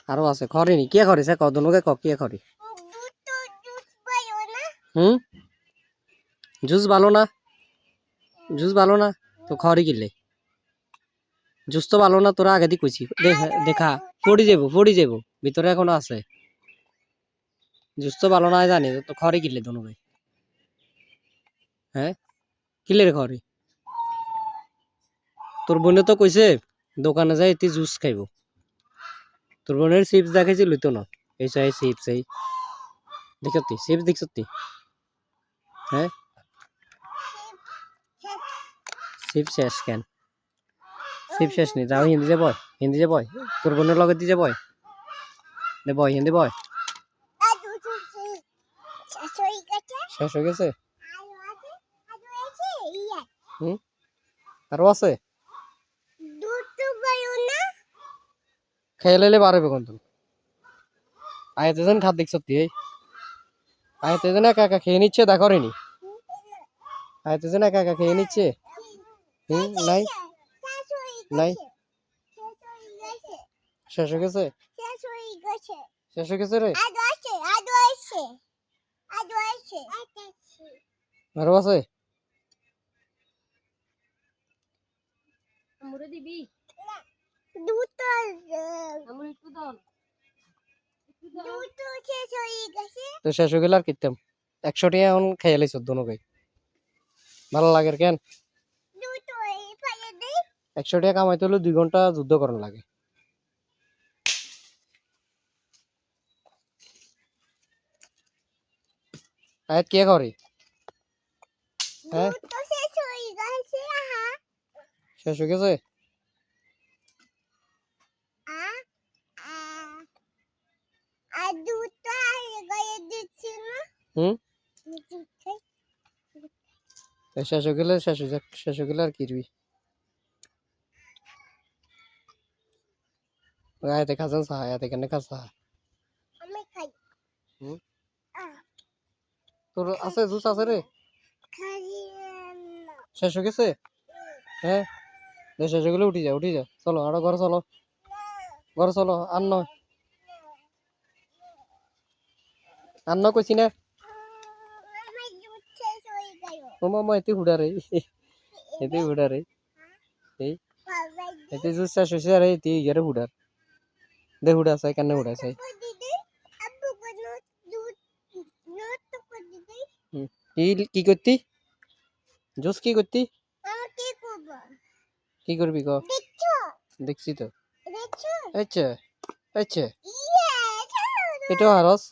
আরো আছে খরিনি কে করিছে কদনুকে ক কে করি হুম জুস ভালো না তো খরি কিলে জুস তো ভালো না তোরা আগে দি কইছি দেখা পড়ি যাব ভিতরে এখনো আছে জুস তো ভালো না জানি তো খরি কিলে দনু ভাই হ্যাঁ কিলে রে খরি তোর বোনে তো কইছে দোকানে যাই তুই জুস খাইব তোর বোনের চিপস দেখাইছি লইতো না এই চাই চিপস এই দেখতি চিপস দেখছতি হ্যাঁ চিপস শেষ কেন চিপস শেষ নি যাও হিন্দি যে বয় তোর বোনের লগে দি যে বয় দে বয় হিন্দি বয় শেষ হয়ে গেছে হুম আরো আছে খেয়ে লাইলে পারবে কোন তুমি আয়াতে যেন খাত দেখছতি এই আয়াতে যেন একা একা খেয়ে নিচ্ছে দেখো রেনি আয়াতে যেন একা একা খেয়ে নিচ্ছে নাই নাই শেষ হয়ে গেছে শেষ হয়ে গেছে রে আরো আছে তো শেষ হয়ে গেলে আর কিতাম 100 টাকা এখন খেয়ে লাইছ দোনো ভাই ভালো লাগে কেন 100 টাকা কামাইতে হলে 2 ঘন্টা যুদ্ধ করার লাগে আয়াত কে করে হ্যাঁ শেষ হয়ে গেছে হুম শেষ হয়ে গেলে শেষ হয়ে গেলে আর কি রবি আয়াতে খাচ্ছেন চা আয়াতে কেন খাচ্ছা তোর আছে জুস আছে রে শেষ হয়ে গেছে হ্যাঁ শেষ হয়ে গেলে উঠি যা চলো আরো ঘরে চলো আন্ন কইছি না ও মামা এতে হুড়া রে এই এতে জুস শেষ হয়েছে আরে এতে ইয়ারে হুড়ার দে হুড়া চাই কেন হুড়া চাই কি করতি জুস কি করতি কি করবি ক দেখছি তো আচ্ছা আচ্ছা এটাও হারস